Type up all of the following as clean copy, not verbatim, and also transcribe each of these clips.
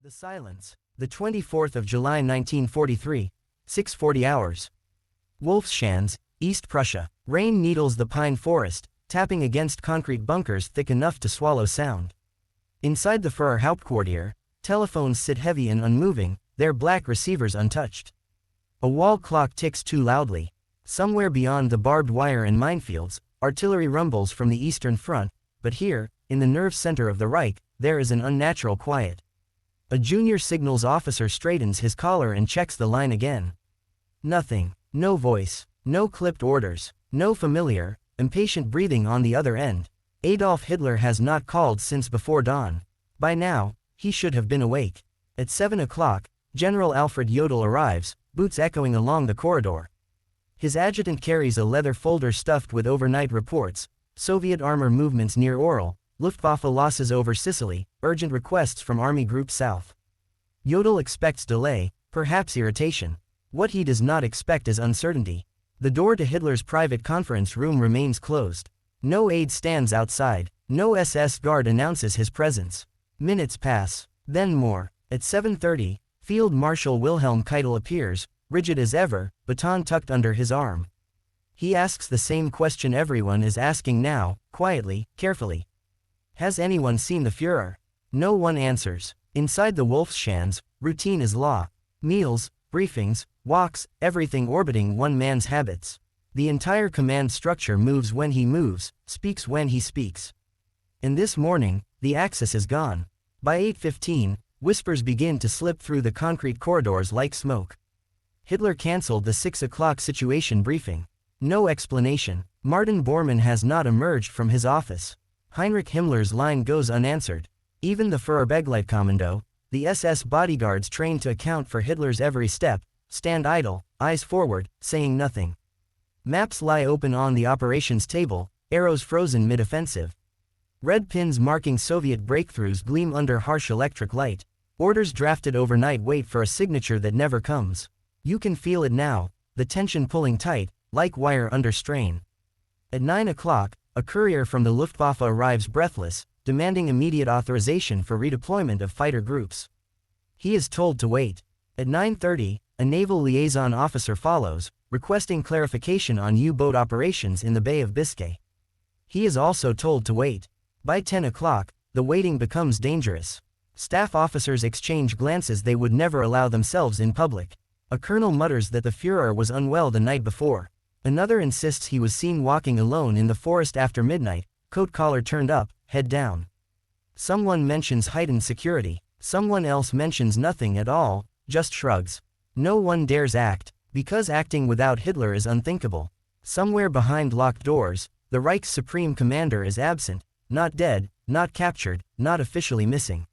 The silence. The 24th of July 1943, 6:40 hours. Wolfschanz, East Prussia. Rain needles the pine forest, tapping against concrete bunkers thick enough to swallow sound. Inside the Führer Hauptquartier, telephones sit heavy and unmoving, their black receivers untouched. A wall clock ticks too loudly. Somewhere beyond the barbed wire and minefields, artillery rumbles from the Eastern Front, but here, in the nerve center of the Reich, there is an unnatural quiet. A junior signals officer straightens his collar and checks the line again. Nothing. No voice. No clipped orders. No familiar, impatient breathing on the other end. Adolf Hitler has not called since before dawn. By now, he should have been awake. At 7 o'clock, General Alfred Jodl arrives, boots echoing along the corridor. His adjutant carries a leather folder stuffed with overnight reports, Soviet armor movements near Orel, Luftwaffe losses over Sicily, urgent requests from Army Group South. Jodl expects delay, perhaps irritation. What he does not expect is uncertainty. The door to Hitler's private conference room remains closed. No aide stands outside. No SS guard announces his presence. Minutes pass. Then more. At 7:30, Field Marshal Wilhelm Keitel appears, rigid as ever, baton tucked under his arm. He asks the same question everyone is asking now, quietly, carefully. Has anyone seen the Führer? No one answers. Inside the Wolfschanz, routine is law. Meals, briefings, walks, everything orbiting one man's habits. The entire command structure moves when he moves, speaks when he speaks. And this morning, the axis is gone. By 8:15, whispers begin to slip through the concrete corridors like smoke. Hitler cancelled the 6 o'clock situation briefing. No explanation. Martin Bormann has not emerged from his office. Heinrich Himmler's line goes unanswered. Even the Führerbegleitkommando, the SS bodyguards trained to account for Hitler's every step, stand idle, eyes forward, saying nothing. Maps lie open on the operations table, arrows frozen mid-offensive. Red pins marking Soviet breakthroughs gleam under harsh electric light. Orders drafted overnight wait for a signature that never comes. You can feel it now, the tension pulling tight, like wire under strain. At 9 o'clock, a courier from the Luftwaffe arrives breathless, demanding immediate authorization for redeployment of fighter groups. He is told to wait. At 9:30, a naval liaison officer follows, requesting clarification on U-boat operations in the Bay of Biscay. He is also told to wait. By 10 o'clock, the waiting becomes dangerous. Staff officers exchange glances they would never allow themselves in public. A colonel mutters that the Führer was unwell the night before. Another insists he was seen walking alone in the forest after midnight, coat collar turned up, head down. Someone mentions heightened security. Someone else mentions nothing at all, just shrugs. No one dares act, because acting without Hitler is unthinkable. Somewhere behind locked doors, the Reich's supreme commander is absent, not dead, not captured, not officially missing.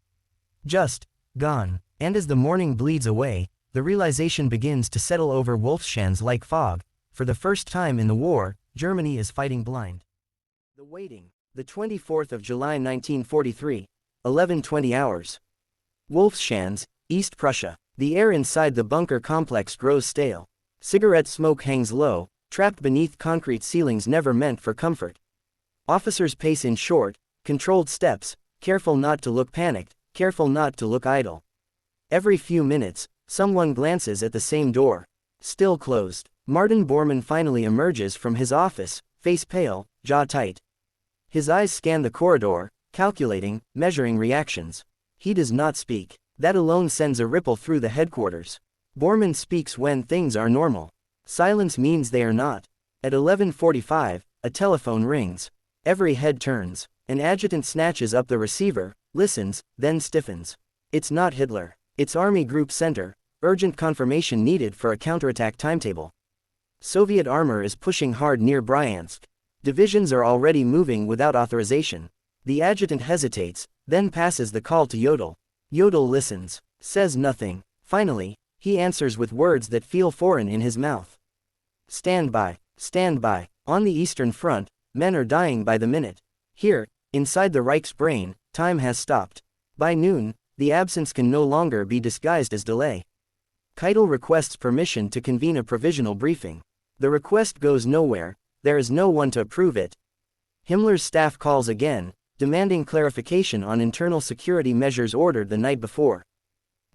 Just gone. And as the morning bleeds away, the realization begins to settle over Wolfschanz like fog. For the first time in the war, Germany is fighting blind. The waiting. The 24th of July 1943, 11:20 hours. Wolfschanz, East Prussia. The air inside the bunker complex grows stale. Cigarette smoke hangs low, trapped beneath concrete ceilings never meant for comfort. Officers pace in short, controlled steps, careful not to look panicked, careful not to look idle. Every few minutes, someone glances at the same door. Still closed. Martin Bormann finally emerges from his office, face pale, jaw tight. His eyes scan the corridor, calculating, measuring reactions. He does not speak. That alone sends a ripple through the headquarters. Bormann speaks when things are normal. Silence means they are not. At 11:45, a telephone rings. Every head turns. An adjutant snatches up the receiver, listens, then stiffens. It's not Hitler. It's Army Group Center. Urgent confirmation needed for a counterattack timetable. Soviet armor is pushing hard near Bryansk. Divisions are already moving without authorization. The adjutant hesitates, then passes the call to Jodl. Jodl listens, says nothing. Finally, he answers with words that feel foreign in his mouth. Stand by, stand by. On the Eastern Front, men are dying by the minute. Here, inside the Reich's brain, time has stopped. By noon, the absence can no longer be disguised as delay. Keitel requests permission to convene a provisional briefing. The request goes nowhere, there is no one to approve it. Himmler's staff calls again, demanding clarification on internal security measures ordered the night before.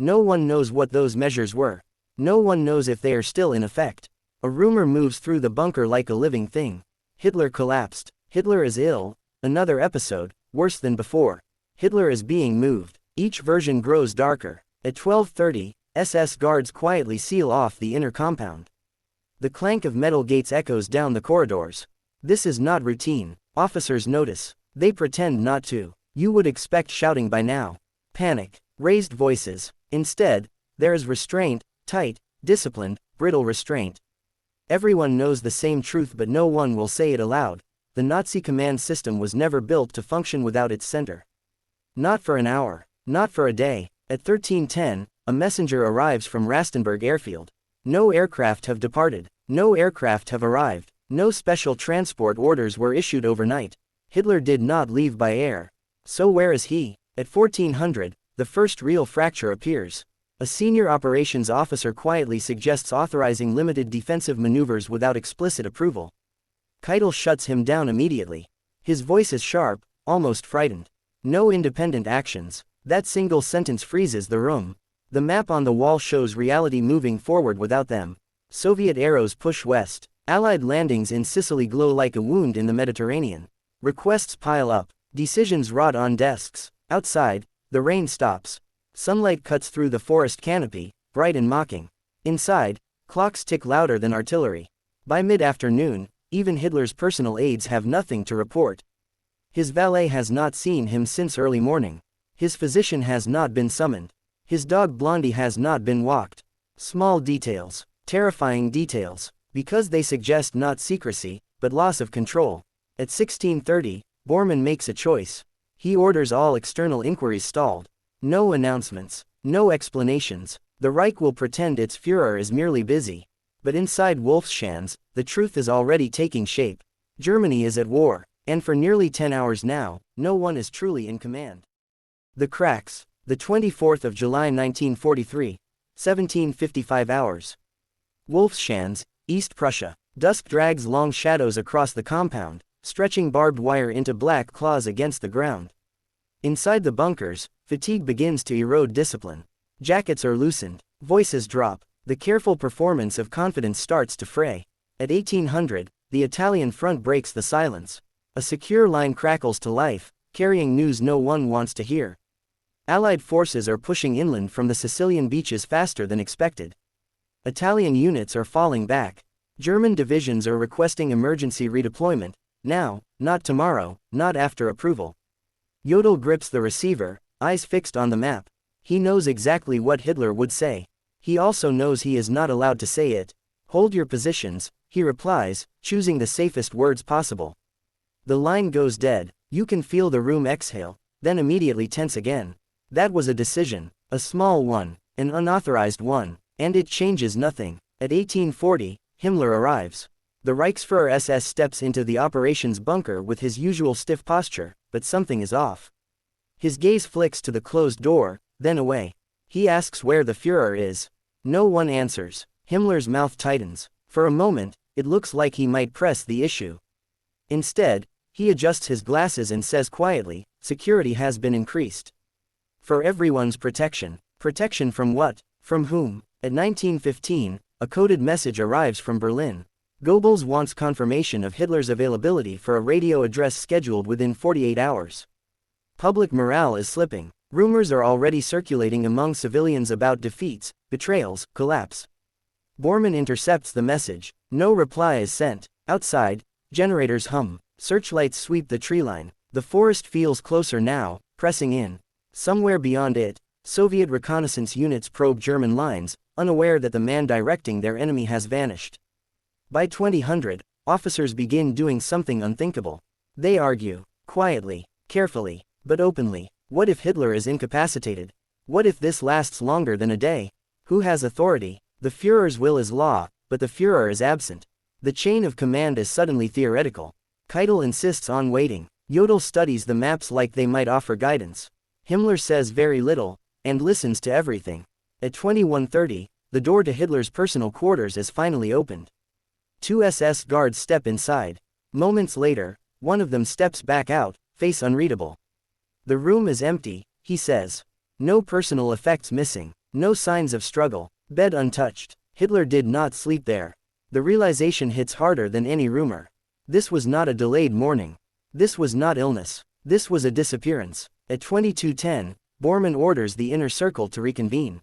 No one knows what those measures were. No one knows if they are still in effect. A rumor moves through the bunker like a living thing. Hitler collapsed. Hitler is ill. Another episode, worse than before. Hitler is being moved. Each version grows darker. At 12:30, SS guards quietly seal off the inner compound. The clank of metal gates echoes down the corridors. This is not routine. Officers notice. They pretend not to. You would expect shouting by now. Panic. Raised voices. Instead, there is restraint, tight, disciplined, brittle restraint. Everyone knows the same truth, but no one will say it aloud. The Nazi command system was never built to function without its center. Not for an hour. Not for a day. At 13:10, a messenger arrives from Rastenburg airfield. No aircraft have departed. No aircraft have arrived. No special transport orders were issued overnight. Hitler did not leave by air. So where is he? At 1400, the first real fracture appears. A senior operations officer quietly suggests authorizing limited defensive maneuvers without explicit approval. Keitel shuts him down immediately. His voice is sharp, almost frightened. No independent actions. That single sentence freezes the room. The map on the wall shows reality moving forward without them. Soviet arrows push west. Allied landings in Sicily glow like a wound in the Mediterranean. Requests pile up. Decisions rot on desks. Outside, the rain stops. Sunlight cuts through the forest canopy, bright and mocking. Inside, clocks tick louder than artillery. By mid-afternoon, even Hitler's personal aides have nothing to report. His valet has not seen him since early morning. His physician has not been summoned. His dog Blondie has not been walked. Small details, terrifying details, because they suggest not secrecy, but loss of control. At 16:30, Bormann makes a choice. He orders all external inquiries stalled. No announcements, no explanations. The Reich will pretend its Führer is merely busy. But inside Wolfschanz, the truth is already taking shape. Germany is at war, and for nearly 10 hours now, no one is truly in command. The cracks. The 24th of July 1943, 17:55 hours. Wolfschanz, East Prussia. Dusk drags long shadows across the compound, stretching barbed wire into black claws against the ground. Inside the bunkers, fatigue begins to erode discipline. Jackets are loosened, voices drop, the careful performance of confidence starts to fray. At 1800, the Italian front breaks the silence. A secure line crackles to life, carrying news no one wants to hear. Allied forces are pushing inland from the Sicilian beaches faster than expected. Italian units are falling back. German divisions are requesting emergency redeployment, now, not tomorrow, not after approval. Jodl grips the receiver, eyes fixed on the map. He knows exactly what Hitler would say. He also knows he is not allowed to say it. Hold your positions, he replies, choosing the safest words possible. The line goes dead. You can feel the room exhale, then immediately tense again. That was a decision, a small one, an unauthorized one, and it changes nothing. At 1840, Himmler arrives. The Reichsführer SS steps into the operations bunker with his usual stiff posture, but something is off. His gaze flicks to the closed door, then away. He asks where the Führer is. No one answers. Himmler's mouth tightens. For a moment, it looks like he might press the issue. Instead, he adjusts his glasses and says quietly, "Security has been increased. For everyone's protection." Protection from what? From whom? At 1915, a coded message arrives from Berlin. Goebbels wants confirmation of Hitler's availability for a radio address scheduled within 48 hours. Public morale is slipping. Rumors are already circulating among civilians about defeats, betrayals, collapse. Bormann intercepts the message. No reply is sent. Outside, generators hum. Searchlights sweep the treeline. The forest feels closer now, pressing in. Somewhere beyond it, Soviet reconnaissance units probe German lines, unaware that the man directing their enemy has vanished. By 2000, officers begin doing something unthinkable. They argue, quietly, carefully, but openly. What if Hitler is incapacitated? What if this lasts longer than a day? Who has authority? The Führer's will is law, but the Führer is absent. The chain of command is suddenly theoretical. Keitel insists on waiting. Jodl studies the maps like they might offer guidance. Himmler says very little, and listens to everything. At 21:30, the door to Hitler's personal quarters is finally opened. 2 SS guards step inside. Moments later, one of them steps back out, face unreadable. The room is empty, he says. No personal effects missing. No signs of struggle. Bed untouched. Hitler did not sleep there. The realization hits harder than any rumor. This was not a delayed mourning. This was not illness. This was a disappearance. At 22:10, Bormann orders the inner circle to reconvene.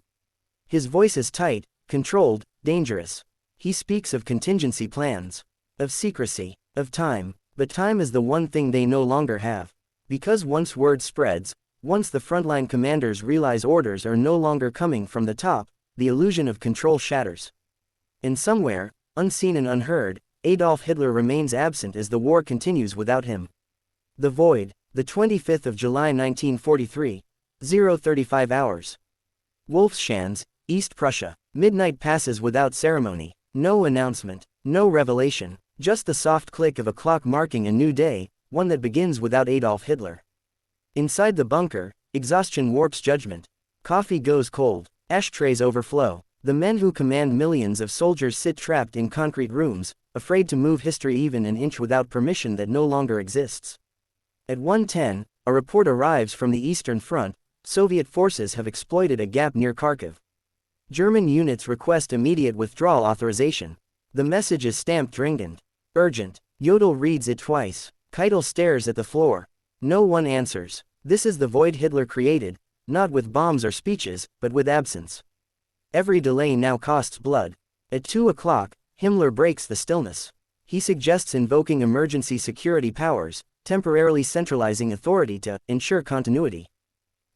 His voice is tight, controlled, dangerous. He speaks of contingency plans, of secrecy, of time, but time is the one thing they no longer have. Because once word spreads, once the frontline commanders realize orders are no longer coming from the top, the illusion of control shatters. And somewhere, unseen and unheard, Adolf Hitler remains absent as the war continues without him. The Void, the 25th of July 1943, 0:35 hours. Wolfschanz, East Prussia. Midnight passes without ceremony. No announcement, no revelation, just the soft click of a clock marking a new day, one that begins without Adolf Hitler. Inside the bunker, exhaustion warps judgment. Coffee goes cold, ashtrays overflow. The men who command millions of soldiers sit trapped in concrete rooms, afraid to move history even an inch without permission that no longer exists. At 1:10, a report arrives from the Eastern Front. Soviet forces have exploited a gap near Kharkiv. German units request immediate withdrawal authorization. The message is stamped dringend. Urgent. Jodl reads it twice. Keitel stares at the floor. No one answers. This is the void Hitler created, not with bombs or speeches, but with absence. Every delay now costs blood. At 2 o'clock, Himmler breaks the stillness. He suggests invoking emergency security powers, temporarily centralizing authority to ensure continuity.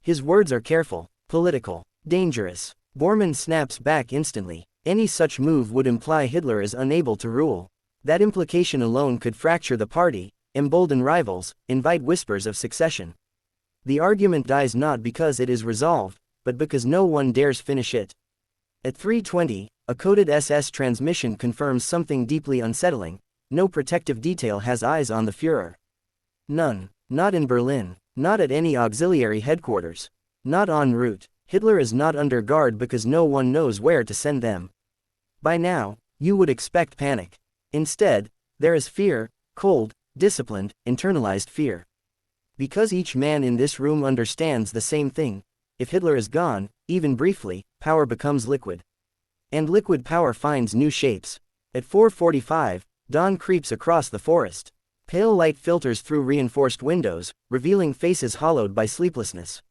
His words are careful, political, dangerous. Bormann snaps back instantly. Any such move would imply Hitler is unable to rule. That implication alone could fracture the party, embolden rivals, invite whispers of succession. The argument dies not because it is resolved, but because no one dares finish it. At 3:20, a coded SS transmission confirms something deeply unsettling. No protective detail has eyes on the Führer. None. Not in Berlin. Not at any auxiliary headquarters. Not en route. Hitler is not under guard because no one knows where to send them. By now, you would expect panic. Instead, there is fear, cold, disciplined, internalized fear. Because each man in this room understands the same thing. If Hitler is gone, even briefly, power becomes liquid. And liquid power finds new shapes. At 4:45, dawn creeps across the forest. Pale light filters through reinforced windows, revealing faces hollowed by sleeplessness.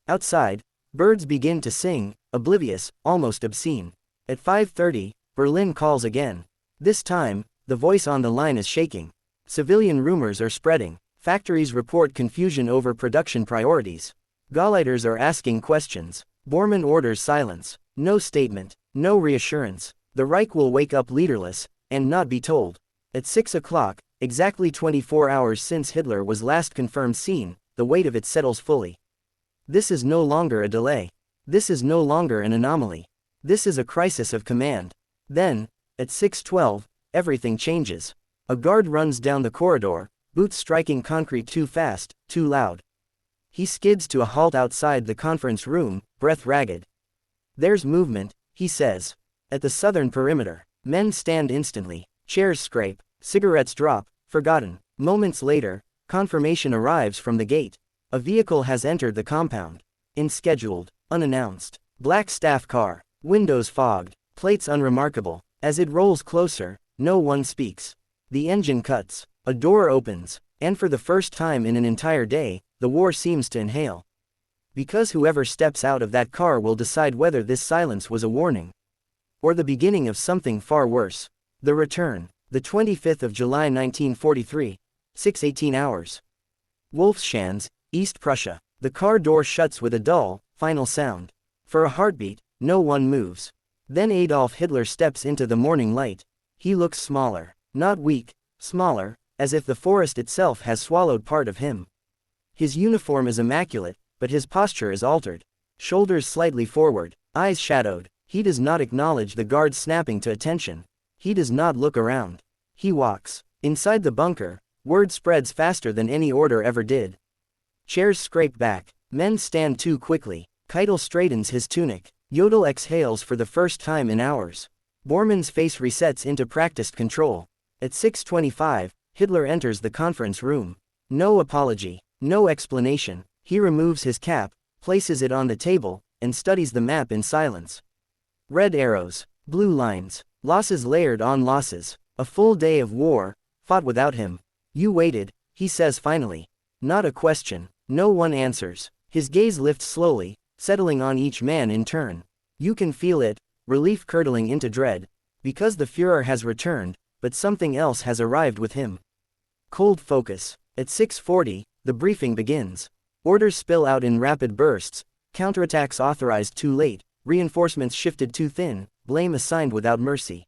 Outside, birds begin to sing, oblivious, almost obscene. At 5:30, Berlin calls again. This time, the voice on the line is shaking. Civilian rumors are spreading. Factories report confusion over production priorities. Gauleiters are asking questions. Bormann orders silence. No statement, no reassurance. The Reich will wake up leaderless, and not be told. At 6 o'clock, exactly 24 hours since Hitler was last confirmed seen, the weight of it settles fully. This is no longer a delay. This is no longer an anomaly. This is a crisis of command. Then, at 6:12, everything changes. A guard runs down the corridor, boots striking concrete too fast, too loud. He skids to a halt outside the conference room, breath ragged. There's movement, he says. At the southern perimeter, men stand instantly, chairs scrape, cigarettes drop, forgotten. Moments later, confirmation arrives from the gate. A vehicle has entered the compound. Unscheduled, unannounced. Black staff car, windows fogged, plates unremarkable. As it rolls closer, no one speaks. The engine cuts, a door opens, and for the first time in an entire day, the war seems to inhale. Because whoever steps out of that car will decide whether this silence was a warning or the beginning of something far worse. The return, the 25th of July 1943, 6:18 hours. Wolfschanz, East Prussia. The car door shuts with a dull, final sound. For a heartbeat, no one moves. Then Adolf Hitler steps into the morning light. He looks smaller, not weak, smaller, as if the forest itself has swallowed part of him. His uniform is immaculate, but his posture is altered. Shoulders slightly forward, eyes shadowed. He does not acknowledge the guards snapping to attention. He does not look around. He walks. Inside the bunker, word spreads faster than any order ever did. Chairs scrape back. Men stand too quickly. Keitel straightens his tunic. Jodl exhales for the first time in hours. Bormann's face resets into practiced control. At 6:25, Hitler enters the conference room. No apology, no explanation. He removes his cap, places it on the table, and studies the map in silence. Red arrows, blue lines, losses layered on losses. A full day of war, fought without him. You waited, he says finally. Not a question, no one answers. His gaze lifts slowly, settling on each man in turn. You can feel it, relief curdling into dread. Because the Führer has returned, but something else has arrived with him. Cold focus. At 6:40, the briefing begins. Orders spill out in rapid bursts, counterattacks authorized too late, reinforcements shifted too thin, blame assigned without mercy.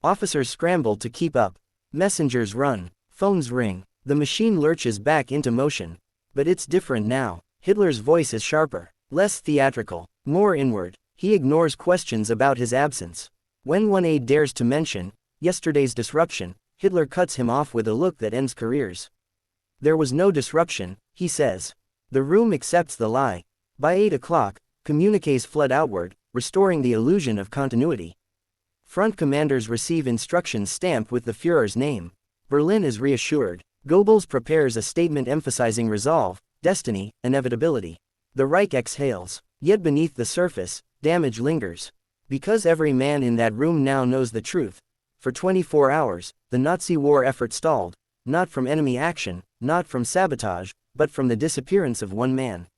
Officers scramble to keep up. Messengers run, phones ring, the machine lurches back into motion. But it's different now. Hitler's voice is sharper, less theatrical, more inward. He ignores questions about his absence. When one aide dares to mention yesterday's disruption, Hitler cuts him off with a look that ends careers. There was no disruption, he says. The room accepts the lie. By 8 o'clock, communiques flood outward, restoring the illusion of continuity. Front commanders receive instructions stamped with the Führer's name. Berlin is reassured. Goebbels prepares a statement emphasizing resolve, destiny, inevitability. The Reich exhales. Yet beneath the surface, damage lingers. Because every man in that room now knows the truth. For 24 hours, the Nazi war effort stalled, not from enemy action, not from sabotage, but from the disappearance of one man.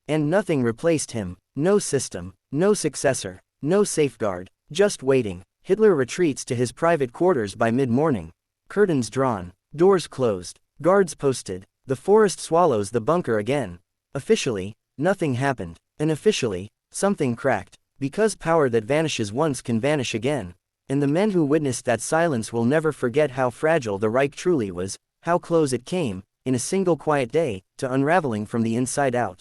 And nothing replaced him, no system, no successor, no safeguard, just waiting. Hitler retreats to his private quarters by mid-morning. Curtains drawn, doors closed, guards posted. The forest swallows the bunker again. Officially, nothing happened. Unofficially, something cracked. Because power that vanishes once can vanish again. And the men who witnessed that silence will never forget how fragile the Reich truly was, how close it came, in a single quiet day, to unraveling from the inside out.